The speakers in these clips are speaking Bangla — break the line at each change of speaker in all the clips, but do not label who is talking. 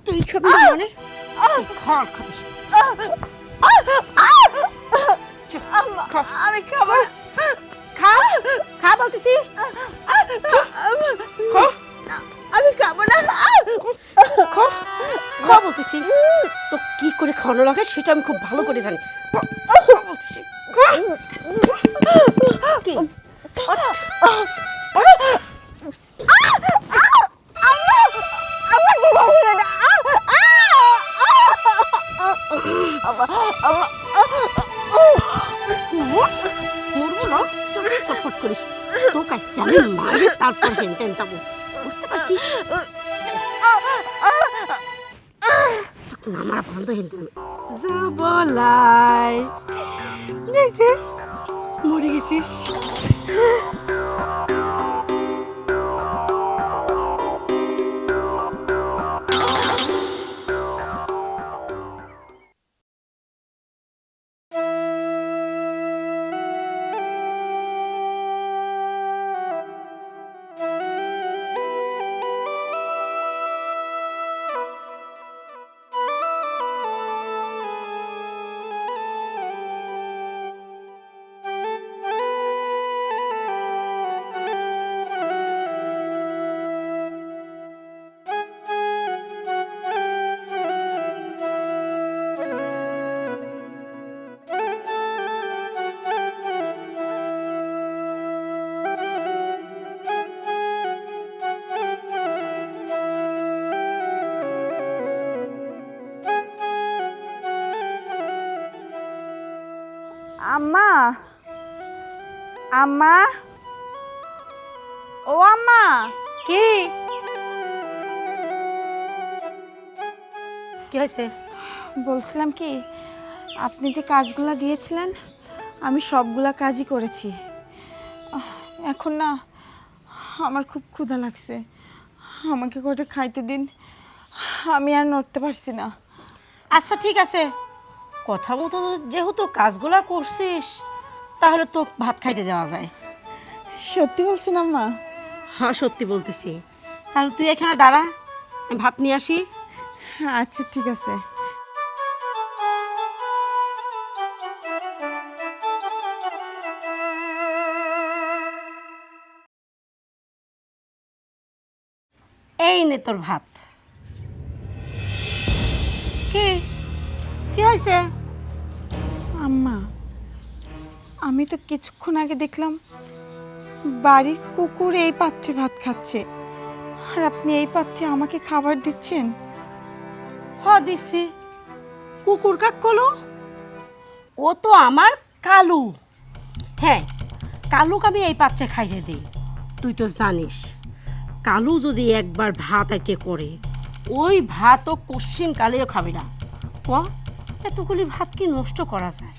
তুই খাবি না মানে খা খাবি
আমি খাবো না।
খা খা বলতেছি
আমি খাবো না।
খা খা বলতেছি তো কি করে খাওয়ানো লাগে সেটা আমি খুব ভালো করে জানি খা বলতেছি খা। কি মরবো না চোখে চটপট করিস তোকে আজকে আমি মারে তারপর হেনতেন যাবো বুঝতে পারছিস আমার পছন্দ হেনতেন যাবলাই দেখছিস মরে গেছিস
আম্মা আম্মা ও আম্মা
কি কি হয়েছে
বলছিলাম কি আপনি যে কাজগুলা দিয়েছিলেন আমি সবগুলা কাজই করেছি এখন না আমার খুব ক্ষুধা লাগছে আমাকে কটা খাইতে দিন আমি আর নড়তে পারছি না
আচ্ছা ঠিক আছে কথা মতো যেহেতু কাজগুলা করছিস তাহলে তো ভাত খাইতে দেওয়া যায়
সত্যি বলছেন আম্মা
হ্যাঁ সত্যি বলতেছি তাহলে তুই এখানে দাঁড়া আমি ভাত নিয়ে আসি
আচ্ছা ঠিক আছে
এই নে তোর ভাত কি কি হয়েছে
আম্মা আমি তো কিছুক্ষণ আগে দেখলাম বাড়ির কুকুর এই পাত্রে ভাত খাচ্ছে আর আপনি এই পাত্রে আমাকে খাবার দিচ্ছেন
হ দিছি কুকুর কাক কলো ও তো আমার কালু হ্যাঁ কালুকে আমি এই পাত্রে খাইয়ে দিই তুই তো জানিস কালু যদি একবার ভাত আইটে করে ওই ভাতও কোশ্চিন কালেও খাবি না ক এতগুলি ভাত কি নষ্ট করা যায়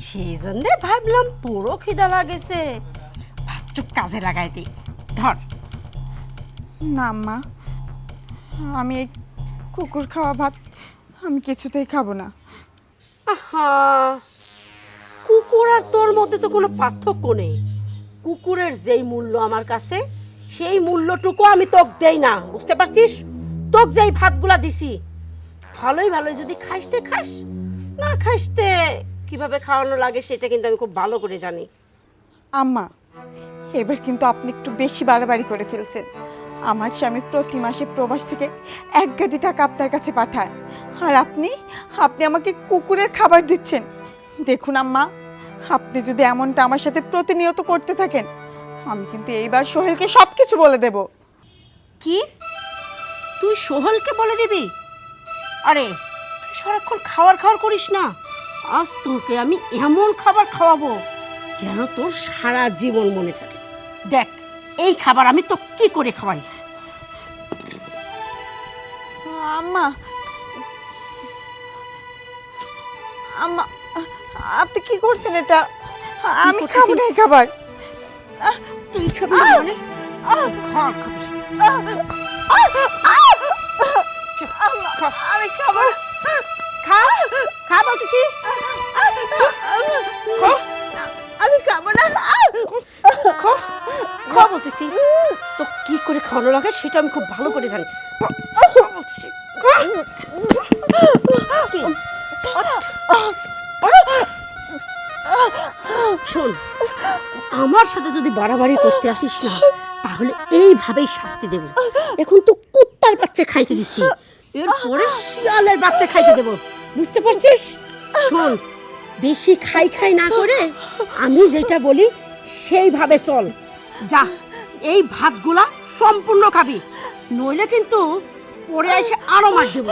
সেই জন্যে ভাবলাম তোরও খিদা লাগেছে ভাতটু কাজে লাগাই দিই ধর
না আম্মা আমি এই কুকুর খাওয়া ভাত আমি কিছুতেই খাবো না
আহা কুকুর আর তোর মধ্যে তো কোনো পার্থক্য নেই কুকুরের যেই মূল্য আমার কাছে সেই মূল্যটুকু আমি তোকে দেই না বুঝতে পারছিস তোকে যেই ভাতগুলা দিছি ভালোই ভালোই যদি খাইতে খাস না খাইতে কিভাবে খাওয়ানো লাগে সেটা কিন্তু আমি খুব ভালো করে জানি
আম্মা এবার কিন্তু আপনি একটু বেশি বাড়াবাড়ি করে ফেলছেন আমার স্বামী প্রতি মাসে প্রবাস থেকে 1 গাদি টাকা আপনার কাছে পাঠায় আর আপনি আমাকে কুকুরের খাবার দিচ্ছেন দেখুন আম্মা আপনি যদি এমনটা আমার সাথে প্রতিনিয়ত করতে থাকেন আমি কিন্তু এইবার সোহেলকে সবকিছু বলে দেব
কি তুই সোহেলকে বলে দিবি আরে তুই সারাক্ষণ খাবার করিস না আজ তোকে আমি এমন খাবার খাওয়াবো যেন তোর সারা জীবন মনে থাকে দেখ এই খাবার আমি তো কি করে খাওয়াই
আম্মা আম্মা আপনি কি করছেন এটা আমি খাবো না এই খাবার
তুই খাবি না মানে খা খাবি
আমি খাবো
খা খা বলতেছি
আমি খাবো না
খা বলতেছি তো কি করে খাওয়ানো লাগে সেটা আমি খুব ভালো করে জানি বলতেছি কি? শোন, আমার সাথে যদি বাড়াবাড়ি করতে আসিস না তাহলে এইভাবেই শাস্তি দেব। এখন তো কুত্তার বাচ্চা খাইতে দিছি, এরপরে শিয়ালের বাচ্চা খাইতে দেব, বুঝতে পারছিস? শোন, বেশি খাই খাই না করে আমি যেটা বলি সেইভাবে চল। যা, এই ভাতগুলা সম্পূর্ণ খাবি, নইলে কিন্তু পরে এসে আরো মার দেব।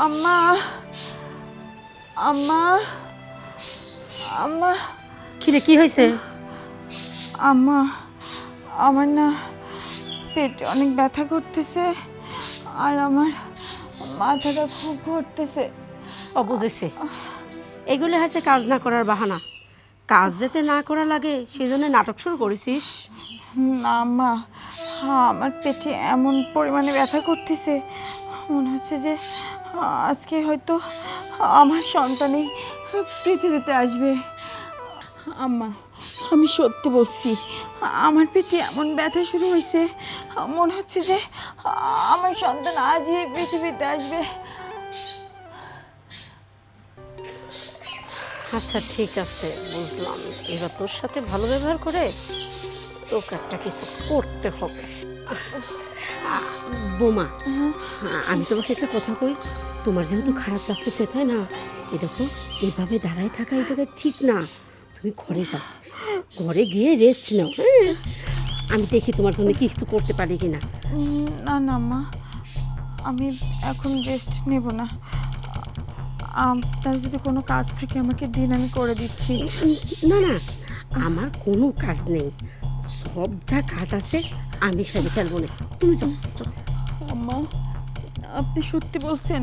আম্মা, আম্মা, আম্মা,
কিরে, কি হয়েছে?
আম্মা, আমার না পেটে অনেক ব্যথা করতেছে আর আমার মাথাটা খুব ঘুরতেছে।
ও, বুঝেছি, এগুলো হয়েছে কাজ না করার বাহানা। কাজ যেতে না করা লাগে সেজন্য নাটক শুরু করেছিস?
না আম্মা, হ্যাঁ, আমার পেটে এমন পরিমাণে ব্যথা করতেছে, মনে হচ্ছে যে আজকে হয়তো আমার সন্তানই পৃথিবীতে আসবে। আম্মা, আমি সত্যি বলছি, আমার পেটে এমন ব্যথা শুরু হয়েছে, মনে হচ্ছে যে আমার সন্তান আজই এই পৃথিবীতে আসবে।
আচ্ছা, ঠিক আছে, বুঝলাম। এবার তোর সাথে ভালো ব্যবহার করে তোকে একটা কিছু করতে হবে। বোমা, আমি তোমাকে একটা কথা কই। তোমার যেহেতু খারাপ লাগতেছে, তাই না? এ দেখো, এভাবে দাঁড়ায় থাকা এই জায়গায় ঠিক না। তুমি ঘরে যাও, ঘরে গিয়ে রেস্ট নাও। হ্যাঁ, আমি দেখি তোমার জন্য কি কিছু করতে পারি কিনা।
না না মা, আমি এখন রেস্ট নেব না। আপনার যদি কোনো কাজ থাকে আমাকে দিন, আমি করে দিচ্ছি।
না না, আমার কোনো কাজ নেই, সব যা কাজ আছে আমি সেরে ফেলবো না। তুমি যাও।
আম্মা, আপনি সত্যি বলছেন?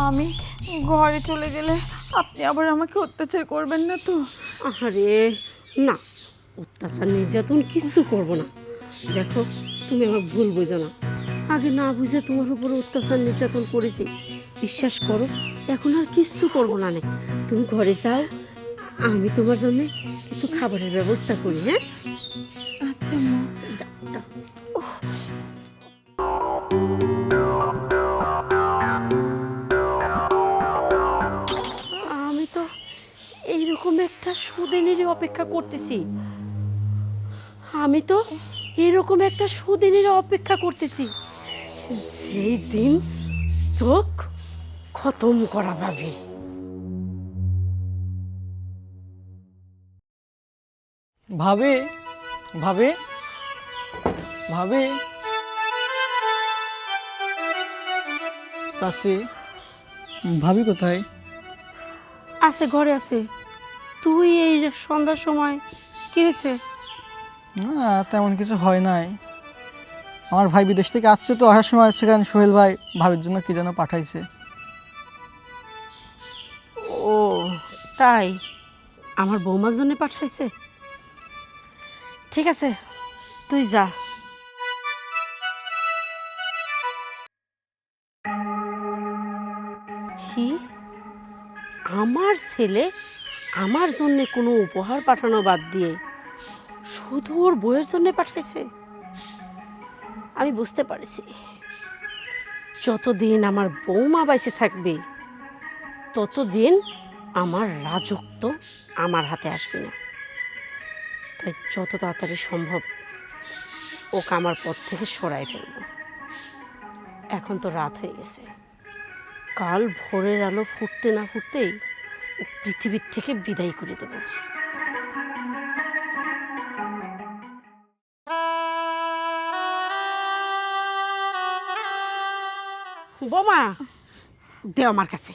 আমি ঘরে চলে গেলে আপনি আবার আমাকে অত্যাচার করবেন না তো?
আরে না, অত্যাচার নির্যাতন কিচ্ছু করবো না। দেখো, তুমি আমার ভুল বোঝো না। আগে না বুঝে তোমার উপরে অত্যাচার নির্যাতন করেছি, বিশ্বাস করো এখন আর কিচ্ছু করবো না। তুমি ঘরে যাও, আমি তোমার জন্য কিছু খাবারের ব্যবস্থা করি। হ্যাঁ,
আচ্ছা মা,
যাও যাও। আমি তো এইরকম একটা সুদিনেরই অপেক্ষা করতেছি। সেই দিন চোখ খতম করা যাবে।
ভাবি, ভাবি, ভাবি, চাচি, ভাবি কোথায়?
আছে, ঘরে আছে। তুই এই সন্ধ্যার সময় কি হয়েছে?
না, তেমন কিছু হয় নাই। আমার ভাই বিদেশ থেকে আসছে, তো আসার সময় সেখানে সোহেল ভাই ভাবির জন্য কি যেন পাঠাইছে।
ও তাই, আমার বৌমার জন্য পাঠাইছে। ঠিক আছে, তুই যা। কি, আমার ছেলে আমার জন্য কোনো উপহার পাঠানো বাদ দিয়ে শুধু ওর বউয়ের জন্য পাঠাইছে? আমি বুঝতে পারছি, যতদিন আমার বৌমা বাইসে থাকবে ততদিন আমার রাজত্ব আমার হাতে আসবে না। তাই যত তাড়াতাড়ি সম্ভব ওকে আমার পথ থেকে সরাই ফেলব। এখন তো রাত হয়ে গেছে, কাল ভোরের আলো ফুটতে না ফুটতেই ও পৃথিবীর থেকে বিদায় করে দেব। বোমা, দে আমার কাছে।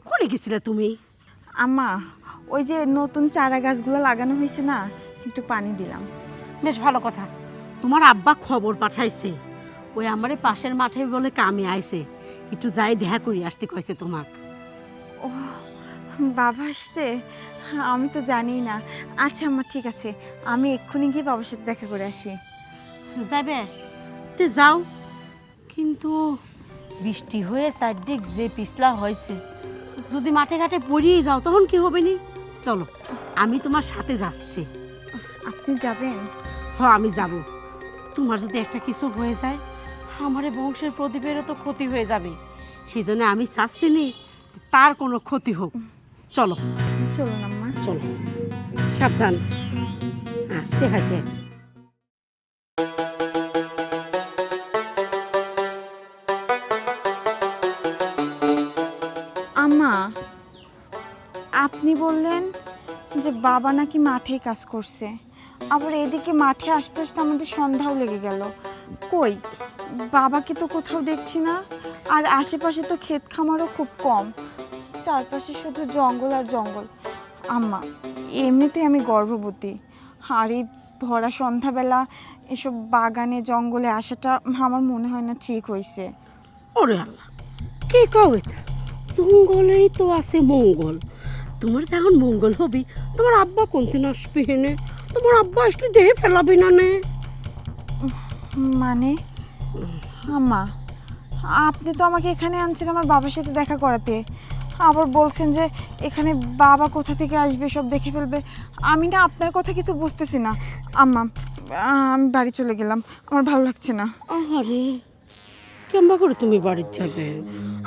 করে গেছিলে তুমি?
আম্মা, ওই যে নতুন চারা গাছগুলো লাগানো হয়েছে না, একটু পানি দিলাম।
বেশ ভালো কথা। তোমার আব্বা খবর পাঠাইছে, ওই আমারে পাশের মাঠে বলে কামে আইছে, একটু যাই দেখা করি আসতে কইছে তোমাক।
ও বাবা আসছে, আমি তো জানি না। আচ্ছা আম্মা ঠিক আছে, আমি এক্ষুনি গিয়ে বাবার সাথে দেখা করে আসি।
যাবে তে যাও, কিন্তু বৃষ্টি হয়ে চারদিক যে পিছলা হয়েছে, যদি মাঠে ঘাটে পড়িয়ে যাও তখন কি হবে নি? চলো আমি তোমার সাথে যাচ্ছি।
আপনি যাবেন?
আমি যাব। তোমার যদি একটা কিছু হয়ে যায়, আমার এই বংশের প্রদীপেরও তো ক্ষতি হয়ে যাবে, সেই জন্য আমি চাচ্ছি নি তার কোনো ক্ষতি হোক। চলো
চলুন আম্মা।
চলো, সাবধান, আস্তে হাঁটে।
আম্মা, আপনি বললেন যে বাবা নাকি মাঠে কাজ করছে, আবার এদিকে মাঠে আসতে আসতে আমাদের সন্ধ্যাও লেগে গেল। কই বাবাকে তো কোথাও দেখছি না, আর আশেপাশে তো ক্ষেত খামারও খুব কম, চারপাশে শুধু জঙ্গল আর জঙ্গল। আম্মা, এমনিতেই আমি গর্ভবতী, আর এই ভরা সন্ধ্যাবেলা এসব বাগানে জঙ্গলে আসাটা আমার মনে হয় না ঠিক হয়েছে।
ওরে আল্লাহ, কি কও এটা? জঙ্গলেই তো আছে মঙ্গল। তোমার যখন মঙ্গল হবি, তোমার আব্বা কোনদিন আসবে হেনে? তোমার আব্বা আসলে দেহে ফেলাবি না নে?
মানে আম্মা, আপনি তো আমাকে এখানে আনছেন আমার বাবার সাথে দেখা করাতে, আবার বলছেন যে এখানে বাবা কোথা থেকে আসবে, সব দেখে ফেলবে। আমি না আপনার কথা কিছু বুঝতেছি না আম্মা, আমি বাড়ি চলে গেলাম, আমার ভালো লাগছে না।
আরে কেমবা করে তুমি বাড়ির যাবে?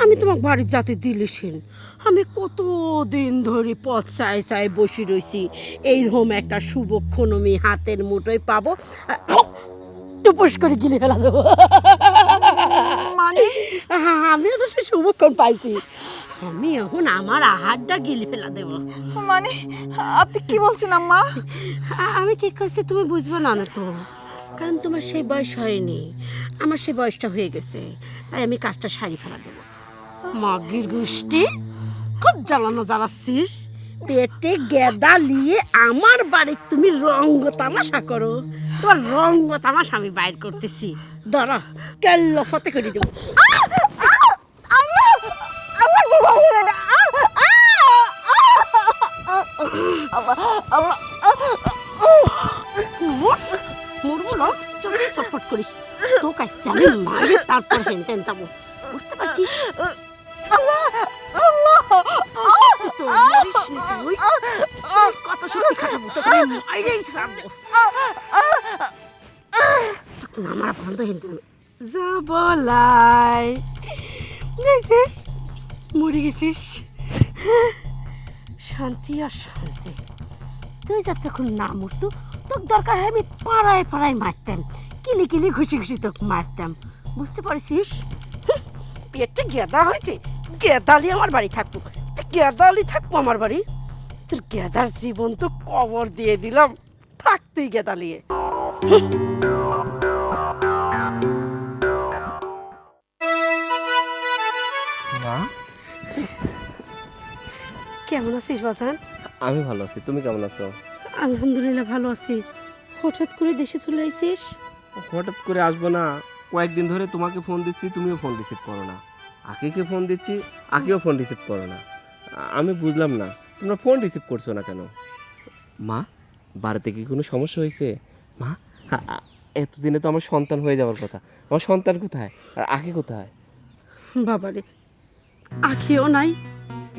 আমি তোমাকে বাড়ির যেতে দিলিসেন। আমি কতদিন ধরে পথ চাই চাই বসে রয়েছি, এইরকম একটা শুভক্ষণ আমি হাতের মুঠোয় পাবো, টুপুস করে গিলে ফেলা দেবো।
মানে
আমিও তো সে শুভক্ষণ পাইছি, আমি এখন আমার আহারটা গিলে ফেলা দেবো।
মানে আপনি কি বলছেন আম্মা?
আমি ঠিক করছি, তুমি বুঝবে না না তো, কারণ তোমার সেই বয়স হয়নি, আমার সেই বয়সটা হয়ে গেছে, তাই আমি কাজটা সারি ফেলা দেবো। মাগির গোষ্ঠী, খুব জ্বালানো জ্বালাচ্ছিস, পেটে গেদা নিয়ে আমার বাড়ির তুমি রঙ্গ তামাশা করো। তোমার রঙ্গ তামাশা আমি বাইর করতেছি, ধরো কেল্ল ফতে করে দেবো। মরবো না, চলে চটপট করিস, তো কাজকে আমি মারি, তারপর হেনতেন যাবো, বুঝতে পারছিস? কত সত্যি খাটাবো তোকে, মাইরেই ছাড়বো। আমার পছন্দ হেনতেন যাবলাই, দেখছিস মরে গেছিস, শান্তি আর শান্তি। তুই যাতে এখন না মরতো, তোর দরকার হয় আমি পাড়ায় পাড়ায় মারতাম, কিলি কিলি ঘুষি ঘুষি তোকে মারতাম, বুঝতে পারছিস? পেটটা গেদা হয়েছে, গেদালি আমার বাড়ি থাকবো, গেদালি থাকবো আমার বাড়ি। তোর গেদার জীবন তো কবর দিয়ে দিলাম, থাকতেই গেদালিয়ে। কেমন আছিস বাজান?
আমি ভালো আছি, তুমি কেমন আছো?
আলহামদুলিল্লাহ ভালো আছি। হঠাৎ করে দেশে চলে আইছিস?
হঠাৎ করে আসবো না, কয়েকদিন ধরে তোমাকে ফোন দিচ্ছি, তুমিও ফোন রিসিভ করো না। আকিকে ফোন দিচ্ছি, আকিও ফোন রিসিভ করো না। আমি বুঝলাম না তোমরা ফোন রিসিভ করছো না কেন। মা, বাড়িতে কি কোনো সমস্যা হয়েছে? মা, এতদিনে তো আমার সন্তান হয়ে যাওয়ার কথা, আমার সন্তান কোথায় আর আকি কোথায়?
বাবারে, আখিও নাই,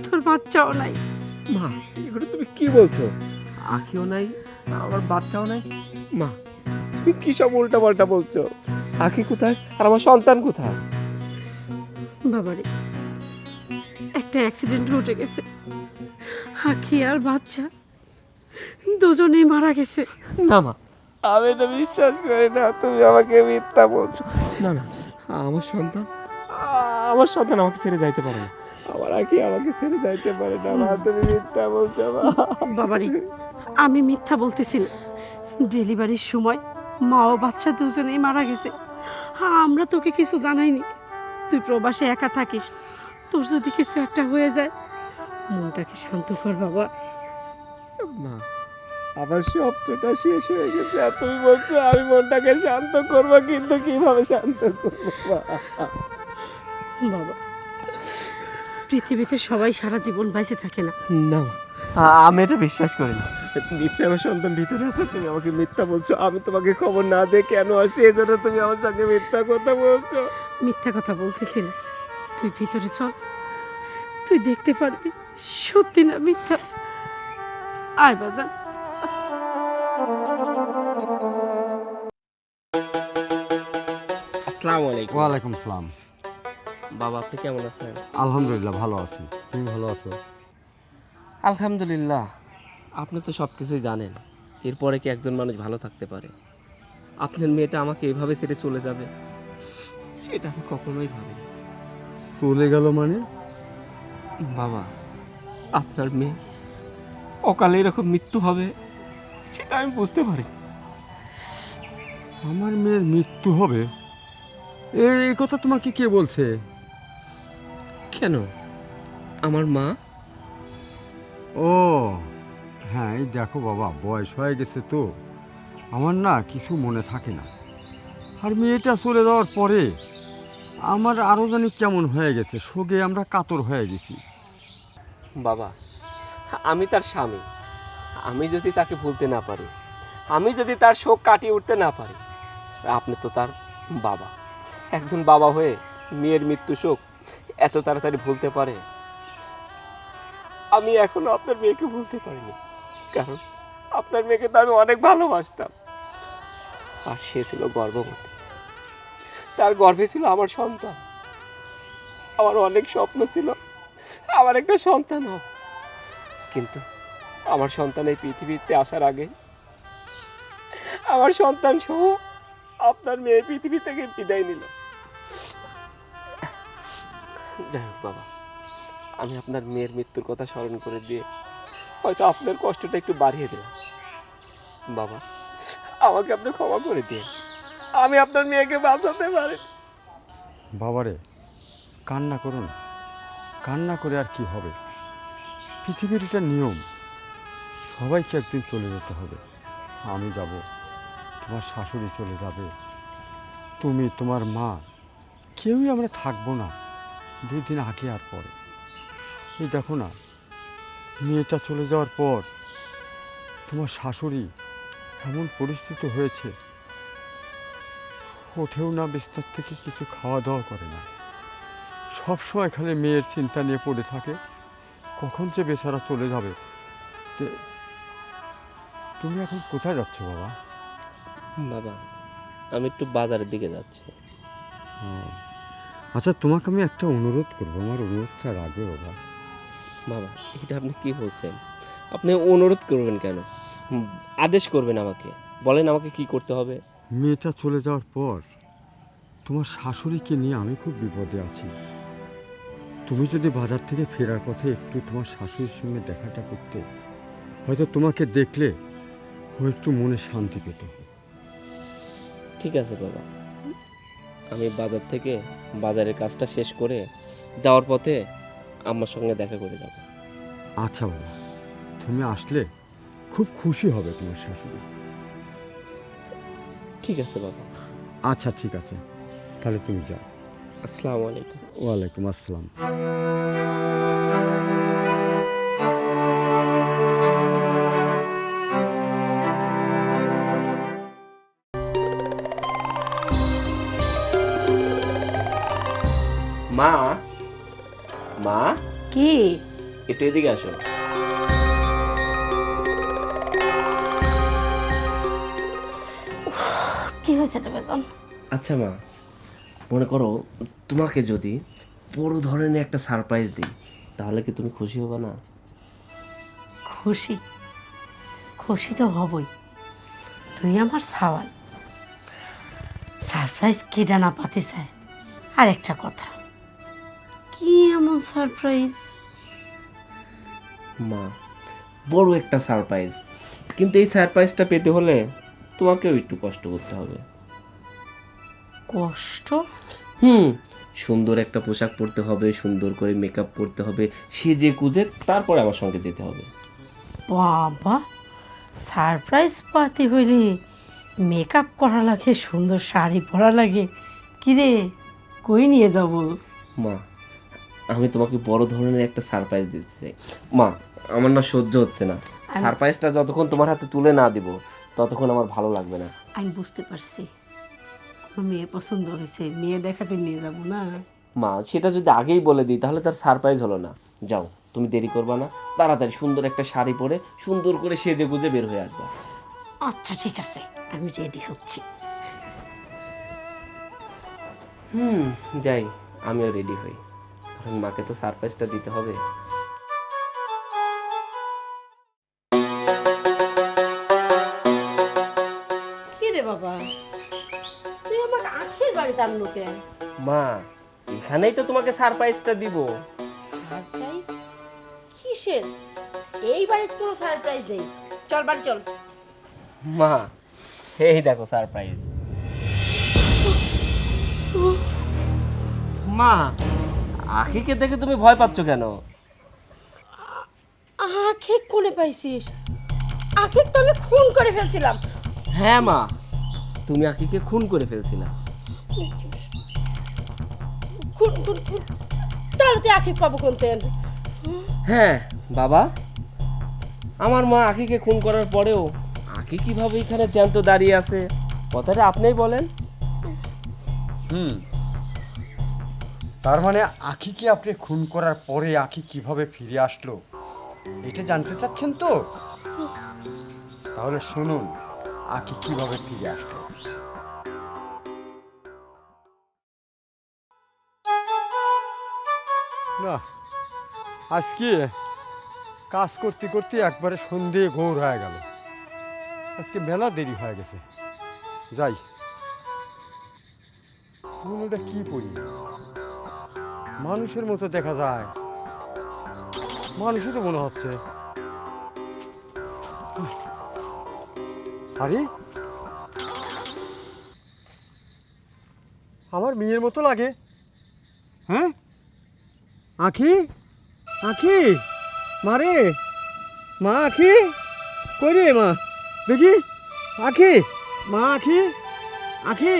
তোর বাচ্চাও নাই।
মা, এগুলো তুমি কি বলছো? আখিও নাই, আমার বাচ্চাও নাই। মা, তুমি কি সব উল্টা পাল্টা বলছো? আখি কোথায় আর আমার সন্তান কোথায়?
বাবারে, একটা অ্যাক্সিডেন্ট ঘটে গেছে, আখি আর বাচ্চা দুজনেই মারা গেছে।
না মা, আমি এটা বিশ্বাস করি না, তুমি আমাকে মিথ্যা বলছো। না না, আমার সন্তান, আমার সন্তান আমাকে ছেড়ে যাইতে পারে না, আমার আখি আমাকে ছেড়ে যাইতে পারে না। মা, তুমি মিথ্যা বলছো। মা,
বাবারে, আমি মিথ্যা বলতেছি না, ডেলিভারির সময় মা ও বাচ্চা দুজনেই মারা গেছে। আমরা তোকে কিছু জানাইনি, তুই প্রবাসে একা থাকিস, তোর যদি কিছু একটা হয়ে যায়, মনটাকে শান্ত কর বাবা।
মা, আমার স্বপ্নটা শেষ হয়ে গেছে আর তুমি বলছো আমি মনটাকে শান্ত করবো, কিন্তু কিভাবে শান্ত করবো?
বাবা, পৃথিবীতে সবাই সারা জীবন বাইসে থাকে না।
না, আমি এটা বিশ্বাস করি না। নিশ্চয়ই আমার সন্তান ভিতরে আছে, তুমি আমাকে মিথ্যা বলছো। আমি তোমাকে খবর না দিয়ে কেন আসছি, এই জন্য তুমি আমার সঙ্গে মিথ্যা কথা বলছো।
মিথ্যা কথা বলতেছি না, তুই ভিতরে চল, তুই দেখতে পারবি সত্যি না মিথ্যা। আয় বাজান।
আসসালামু আলাইকুম।
ওয়ালাইকুম সালাম।
বাবা, আপনি কেমন আছেন?
আলহামদুলিল্লাহ ভালো আছি, তুমি ভালো আছো?
আলহামদুলিল্লাহ। আপনি তো সব কিছুই জানেন, এরপরে কি একজন মানুষ ভালো থাকতে পারে? আপনার মেয়েটা আমাকে এভাবে ছেড়ে চলে যাবে, সেটা আমি কখনোই ভাবিনি।
চলে গেল মানে?
বাবা, আপনার মেয়ে অকালে এরকম মৃত্যু হবে সেটা আমি বুঝতে পারি।
আমার মেয়ের মৃত্যু হবে? এই কথা তোমাকে কে বলছে?
কেন? আমার মা।
ও হ্যাঁ, এই দেখো বাবা, বয়স হয়ে গেছে তো, আমার না কিছু মনে থাকে না। আর মেয়েটা চলে যাওয়ার পরে আমার আরও জানি কেমন হয়ে গেছে, শোকে আমরা কাতর হয়ে গেছি।
বাবা, আমি তার স্বামী, আমি যদি তাকে ভুলতে না পারি, আমি যদি তার শোক কাটিয়ে উঠতে না পারি, আপনি তো তার বাবা। একজন বাবা হয়ে মেয়ের মৃত্যু শোক এত তাড়াতাড়ি ভুলতে পারে? আমি এখনো আপনার মেয়েকে ভুলতে পারিনি, কারণ আপনার মেয়েকে তো আমি অনেক ভালোবাসতাম। আর সে ছিল গর্ভবতী, তার গর্ভে ছিল আমার সন্তান। আমার অনেক স্বপ্ন ছিল আমার একটা সন্তান হবে, কিন্তু আমার সন্তান এই পৃথিবীতে আসার আগে আমার সন্তান সহ আপনার মেয়ে পৃথিবী থেকে বিদায় নিল। যাই হোক বাবা, আমি আপনার মেয়ের মৃত্যুর কথা স্মরণ করে দিয়ে হয়তো আপনার কষ্টটা একটু বাড়িয়ে দিলাম। বাবা, আমাকে আপনি ক্ষমা করে দিয়ে, আমি আপনার মেয়েকে বাঁচাতে পারি।
বাবারে, কান্না করো না, কান্না করে আর কি হবে? পৃথিবীর এটা নিয়ম, সবাইকে একদিন চলে যেতে হবে। আমি যাব, তোমার শাশুড়ি চলে যাবে, তুমি, তোমার মা, কেউই আমরা থাকবো না 2 দিন আগে আর পরে। এই দেখো না, মেয়েটা চলে যাওয়ার পর তোমার শাশুড়ি এমন পরিস্থিতি হয়েছে, ওঠেও না বিস্তার থেকে, কিছু খাওয়া দাওয়া করে না, সবসময় খালি মেয়ের চিন্তা নিয়ে পড়ে থাকে, কখন যে বেচারা চলে যাবে। তুমি এখন কোথায় যাচ্ছ বাবা?
বাবা, আমি একটু বাজারের দিকে যাচ্ছি।
ও, আচ্ছা, তোমাকে আমি একটা অনুরোধ করবো, আমার অনুরোধটা রাখবে বাবা?
বাবা, এটা আপনি কি বলছেন? আপনি অনুরোধ করবেন কেন? আদেশ করবেন আমাকে, বলেন আমাকে কি করতে হবে।
মেয়েটা চলে যাওয়ার পর তোমার শাশুড়িকে নিয়ে আমি খুব বিপদে আছি। তুমি যদি বাজার থেকে ফেরার পথে একটু তোমার শাশুড়ির সঙ্গে দেখাটা করতে, হয়তো তোমাকে দেখলে ও একটু মনে শান্তি পেত।
ঠিক আছে বাবা, আমি বাজার থেকে বাজারের কাজটা শেষ করে যাওয়ার পথে আমার সঙ্গে দেখা করে যাব।
আচ্ছা বাবা, তুমি আসলে খুব খুশি হবে তোমার শাশুড়ি।
ঠিক আছে বাবা।
আচ্ছা ঠিক আছে, তাহলে তুমি যাও।
আসসালামু আলাইকুম।
ওয়ালাইকুম আসসালাম।
মা, মা,
কি
একটু এদিকে আসো।
কি হয়েছে রে বাজান?
আচ্ছা মা, মনে করো তোমাকে যদি বড় ধরনের একটা সারপ্রাইজ দিই, তাহলে কি তুমি খুশি হবে না?
খুশি? খুশি তো হবই, তুই আমার সাওয়াল। সারপ্রাইজ কেডা না পাতে চায়? আর একটা কথা, কি এমন সারপ্রাইজ?
মা, বড় একটা সারপ্রাইজ, কিন্তু এই সারপ্রাইজটা পেতে হলে তোমাকেও একটু কষ্ট করতে হবে।
কষ্ট?
সুন্দর একটা পোশাক পরতে হবে, সুন্দর করে মেকআপ করতে হবে, সেজে গুজে তারপরে আমার সঙ্গে যেতে হবে।
বাবা, সারপ্রাইজ পার্টি হইলে মেকআপ করা লাগে, সুন্দর শাড়ি পরা লাগে। কিরে, কই নিয়ে যাব?
মা, আমি তোমাকে বড় ধরনের একটা সারপ্রাইজ দিতে চাই। মা, আমার না সহ্য হচ্ছে না। সারপ্রাইজটা যতক্ষণ তোমার হাতে তুলে না দিব ততক্ষণ আমার ভালো লাগবে না।
আমি বুঝতে পারছি, কোনো মেয়ে পছন্দ হয়েছে, মেয়ে দেখাতে নিয়ে যাব না?
মা, সেটা যদি আগেই বলে দিই তাহলে তার সারপ্রাইজ হলো না। যাও, তুমি দেরি করবা না, তাড়াতাড়ি সুন্দর একটা শাড়ি পরে সুন্দর করে সেজে গুজে বের হয়ে আসবা।
আচ্ছা ঠিক আছে, আমি রেডি হচ্ছি।
যাই, আমিও রেডি হই, কারণ মাকে তো সারপ্রাইজটা দিতে হবে।
কি রে বাবা, তুই আমাকে আখের বাড়িতে আনলো কেন?
মা, এখানেই তো তোমাকে সারপ্রাইজটা দিব।
সারপ্রাইজ কিসের? এই বাড়িতে কোনো সারপ্রাইজ নেই, চল বাড়ি চল।
মা, এই দেখো সারপ্রাইজ। মা, আখিকে দেখে তুমি ভয় পাচ্ছ কেন?
আখে কোনে পাইছিস? আখে তো আমি খুন করে ফেলছিলাম।
হ্যাঁ মা, তুমি আখিকে খুন করে ফেলছিলা।
খুন খুন খুন, তাহলে তুই আখি পাবো কোন তেন?
হ্যাঁ বাবা, আমার মা আখিকে খুন করার পরেও আখি কিভাবে এখানে জ্যান্ত দাঁড়িয়ে আছে, কথাটা আপনিই বলেন।
তার মানে আখিকে আপনি খুন করার পরে আখি কিভাবে ফিরে আসলো এটা জানতে চাচ্ছেন তো? তাহলে শুনুন আখি কিভাবে ফিরে আসলো। না, আজকে কাজ করতে করতে একবারে সন্ধে ঘোর হয়ে গেল। আজকে মেলা দেরি হয়ে গেছে। যাই, ওটা কি পড়ি, মানুষের মতো দেখা যায়, মানুষই তো মনে হচ্ছে। আরে, আমার মেয়ের মতো লাগে। হ্যাঁ, আখি, আখি, মারে, মা আখি, কই রে মা, দেখি, আখি, মা আখি, আখি,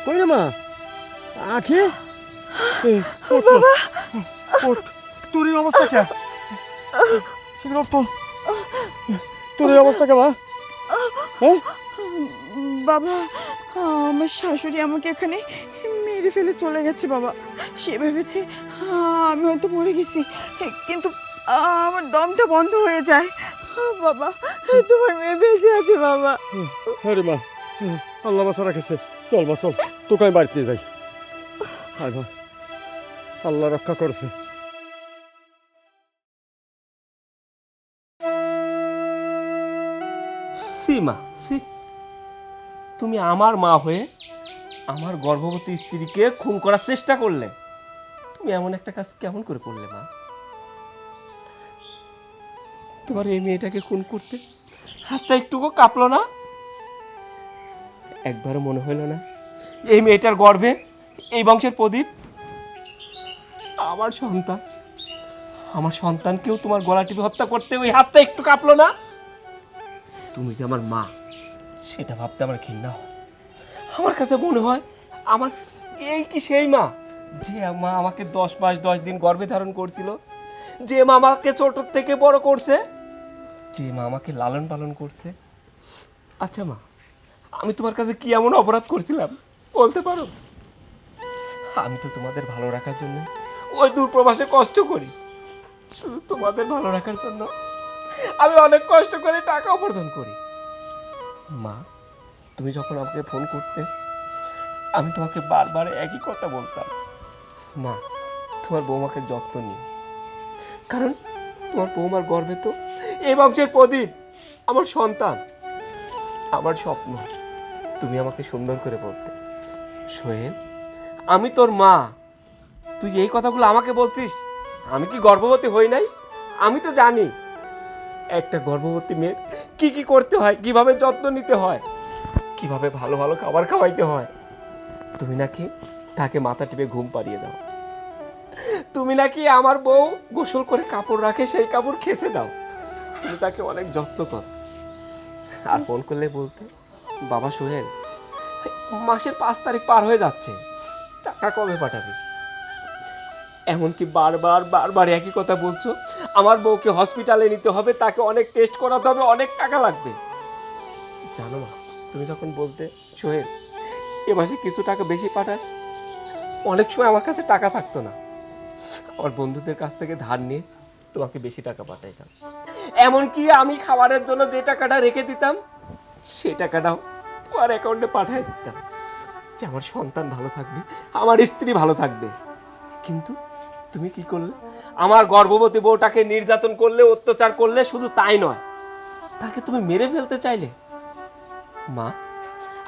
কই রে মা, আখি, বাবা, তোর এই অবস্থা কে? তোর এই অবস্থা কে মা? হ্যাঁ,
বাবা, আমার শাশুড়ি আমাকে এখানে মেরে ফেলে চলে গেছে বাবা। সে ভেবেছে আমি হয়তো মরে গেছি, কিন্তু আমার দমটা বন্ধ হয়ে যায়। বাবা, তোমার মেয়ে বেঁচে আছে বাবা।
আরে মা, আল্লাহ বাসা রাখেছে। চল মা, চল, তোকে আমি বাড়িতে নিয়ে যাই। আয় মা, আল্লাহ রক্ষা করেছে।
সি মা, সি, তুমি আমার মা হয়ে আমার গর্ভবতী স্ত্রীকে খুন করার চেষ্টা করলে। তুমি এমন একটা কাজ কেমন করে করলে মা? তোমার এই মেয়েটাকে খুন করতে হাতটা একটুকু কাঁপলো না? একবারও মনে হইল না এই মেয়েটার গর্ভে এই বংশের প্রদীপ? আমার সন্তান, আমার সন্তানকেও তোমার গলা টিপে হত্যা করতে ওই হাতটা একটু কাঁপলো না? তুমি যে আমার মা সেটা ভাবতে আমার ঘৃণা হয়। আমার কাছে মনে হয় আমার এই কি সেই মা যে মা আমাকে 10 মাস 10 দিন গর্ভে ধারণ করছিল, যে মা আমাকে ছোট থেকে বড় করছে, যে মা আমাকে লালন পালন করছে। আচ্ছা মা, আমি তোমার কাছে কি এমন অপরাধ করছিলাম বলতে পারো? আমি তো তোমাদের ভালো রাখার জন্য ওই দূর প্রবাসে কষ্ট করি। শুধু তোমাদের ভালো রাখার জন্য আমি অনেক কষ্ট করে টাকা উপার্জন করি। মা, তুমি যখন আমাকে ফোন করতে আমি তোমাকে বারবার একই কথা বলতাম, মা তোমার বৌমাকে যত্ন নিও, কারণ তোমার বৌমার গর্ভে তো এই বংশের প্রদীপ, আমার সন্তান। আমার স্বপ্ন তুমি আমাকে সুন্দর করে বলতে, সোহেল আমি তোর মা। তুই এই কথাগুলো আমাকে বলছিস, আমি কি গর্ভবতী হই নাই? আমি তো জানি একটা গর্ভবতী মেয়ের কি কি করতে হয়, কিভাবে যত্ন নিতে হয়, কিভাবে ভালো ভালো খাবার খাওয়াইতে হয়। তুমি নাকি তাকে মাথা টিপে ঘুম পাড়িয়ে দাও, তুমি নাকি আমার বউ গোসল করে কাপড় রাখে সেই কাপড় খেসে দাও, তুমি তাকে অনেক যত্ন করো। আর ফোন করলে বলতে, বাবা সোহেল, মাসের 5 তারিখ পার হয়ে যাচ্ছে, টাকা কবে পাঠাবি? এমনকি বারবার বারবার একই কথা বলছো, আমার বউকে হসপিটালে নিতে হবে, তাকে অনেক টেস্ট করাতে হবে, অনেক টাকা লাগবে। জানো মা, তুমি যখন বলতে সোহেল এ মাসে কিছু টাকা বেশি পাঠাস, অনেক সময় আমার কাছে টাকা থাকতো না, আমার বন্ধুদের কাছ থেকে ধার নিয়ে তোমাকে বেশি টাকা পাঠাইতাম। এমনকি আমি খাবারের জন্য যে টাকাটা রেখে দিতাম সেই টাকাটাও তোমার অ্যাকাউন্টে পাঠিয়ে দিতাম, যে আমার সন্তান ভালো থাকবে, আমার স্ত্রী ভালো থাকবে। কিন্তু তুমি কি করলে? আমার গর্ভবতী বউটাকে নির্যাতন করলে, অত্যাচার করলে, শুধু তাই নয়, তাকে তুমি মেরে ফেলতে চাইলে। মা,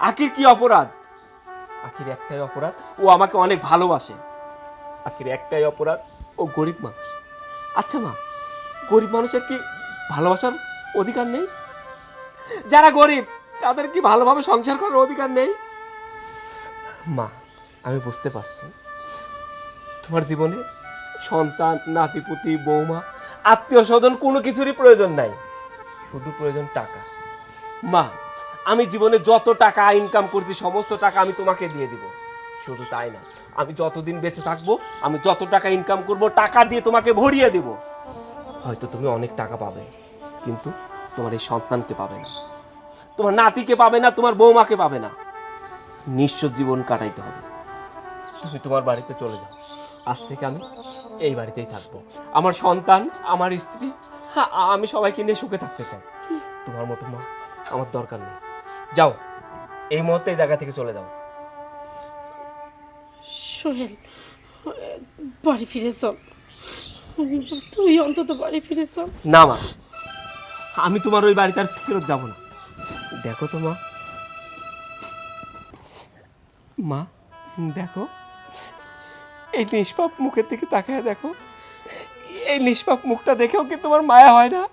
আখির কি অপরাধ? আখির একটাই অপরাধ, ও আমাকে অনেক ভালোবাসে। আখির একটাই অপরাধ, ও গরিব মানুষ। আচ্ছা মা, গরিব মানুষের কি ভালোবাসার অধিকার নেই? যারা গরিব তাদের কি ভালোভাবে সংসার করার অধিকার নেই? মা, আমি বুঝতে পারছি তোমার জীবনে সন্তান, নাতিপুতি, বৌমা, আত্মীয় স্বজন কোনো কিছুরই প্রয়োজন নাই, শুধু প্রয়োজন টাকা। মা, আমি জীবনে যত টাকা ইনকাম করছি সমস্ত টাকা আমি তোমাকে দিয়ে দিব। শুধু তাই না, আমি যতদিন বেঁচে থাকবো আমি যত টাকা ইনকাম করব টাকা দিয়ে তোমাকে ভরিয়ে দেব। হয়তো তুমি অনেক টাকা পাবে, কিন্তু তোমার এই সন্তানকে পাবে না, তোমার নাতিকে পাবে না, তোমার বৌমাকে পাবে না। নিঃস্ব জীবন কাটাইতে হবে। তুমি তোমার বাড়িতে চলে যাও, আজ থেকে আমি এই বাড়িতেই থাকবো। আমার সন্তান, আমার স্ত্রী, আমি সবাইকে নিয়ে সুখে থাকতে চাই। তোমার মতো মা আমার দরকার নেই। যাও, এই মুহূর্তে এই জায়গা থেকে চলে যাও।
সোহেল, বাড়ি ফিরে চল, তুই অন্তত বাড়ি ফিরে চল।
না মা, আমি তোমার ওই বাড়িতে আর ফেরত যাব না। দেখো তো মা, মা দেখো, এই নিষ্পাপ মুখের দিকে তাকায় দেখো, এই নিষ্পাপ মুখটা দেখেও কি তোমার মায়া হয় না?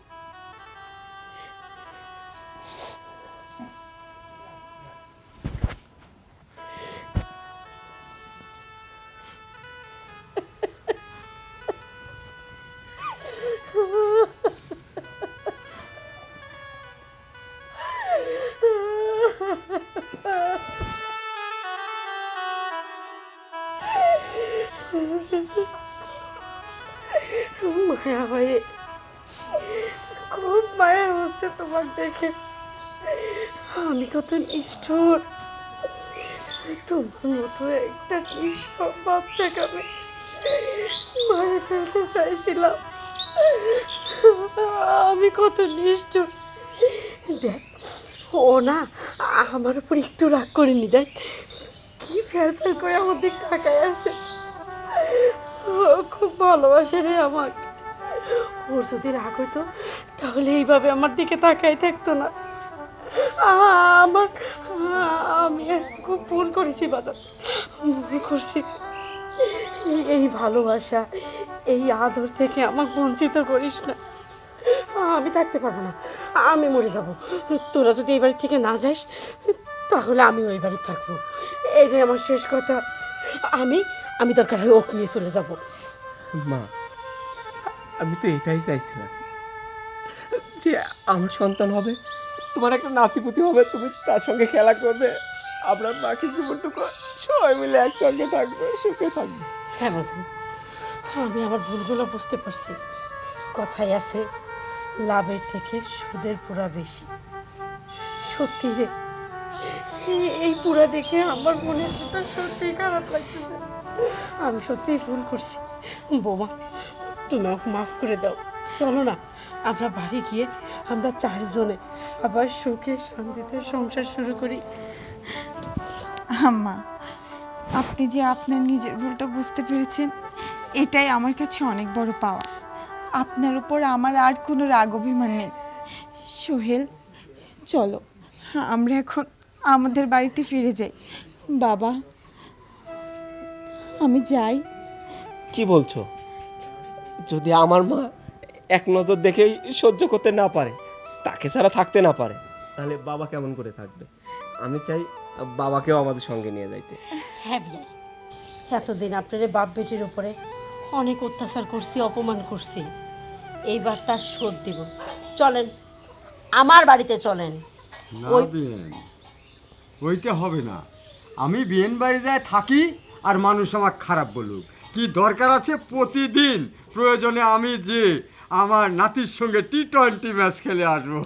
মায়া হয় রে, খুব মায়া হচ্ছে তোমার দেখে। আমি কত নিষ্ঠুর, তোমার মতো একটা নিষ্পাপ বাচ্চাকে আমি মারে ফেলতে চাইছিলাম। আমি কত নিষ্ঠুর। দেখ, ও না আমার উপর একটু রাগ করেনি, দেখ কি ফেল ফেল করে আমার দিক তাকায় আছে। ও খুব ভালোবাসে রে আমাকে। ওর যদি রাগ হইতো তাহলে এইভাবে আমার দিকে তাকাই থাকতো না। আমার আমি খুব ফোন করেছি বাজার, মনে করছি এই ভালোবাসা, এই আদর থেকে আমাকে বঞ্চিত করিস না। আমি থাকতে পারবো না, আমি মরে যাব। তোরা যদি এই বাড়ি থেকে না যাস তাহলে আমি ওই বাড়ি থাকবো, এটাই আমার শেষ কথা। আমি দরকার হয় ওকে নিয়ে চলে যাব।
মা, আমি তো এটাই চাইছিলাম, যে আমার সন্তান হবে, তোমার একটা নাতিপুতি হবে, তুমি তার সঙ্গে খেলা করবে, আমরা বাকি জীবনটুকু সবাই মিলে একসঙ্গে থাকবে, সুখে থাকবে।
হ্যাঁ বাজান, আমি আমার ভুলগুলো বুঝতে পারছি। কথাই আছে, লাভের থেকে সুদের পুরা বেশি। সত্যি রে, এই পুরা দেখে আমার মনে সত্যি খারাপ লাগতেছে। আমি সত্যিই ভুল করছি। বোমা, তুমি আমাকে মাফ করে দাও। চলো না, আমরা বাড়ি গিয়ে আমরা 4 জনে আবার সুখে শান্তিতে সংসার শুরু করি।
আম্মা, আপনি যে আপনার নিজের ভুলটা বুঝতে পেরেছেন, এটাই আমার কাছে অনেক বড় পাওয়া। আপনার উপর আমার আর কোনো রাগ অভিমান নেই। সোহেল, চলো আমরা এখন আমাদের বাড়িতে ফিরে যাই। বাবা, আমি যাই।
কি বলছো? যদি আমার মা এক নজর দেখেই সহ্য করতে না পারে, তাকে ছাড়া থাকতে না পারে, তাহলে বাবা কেমন করে থাকবে? আমি চাই বাবাকেও আমাদের সঙ্গে নিয়ে যাইতে।
হ্যাঁ বিয়াই, এতদিন আপনার বাপ বেটির উপরে অনেক অত্যাচার করছি, অপমান করছি, এইবার তার শোধ দিব। চলেন আমার বাড়িতে চলেন।
না
ওই
বিয়েন, ওইটা হবে না। আমি বিয়েন বাড়ি যায় থাকি আর মানুষ আমার খারাপ বলুক, কি দরকার আছে প্রতিদিন প্রয়োজনে আমি যে আমার নাতির সঙ্গে T20 ম্যাচ খেলে আসবো।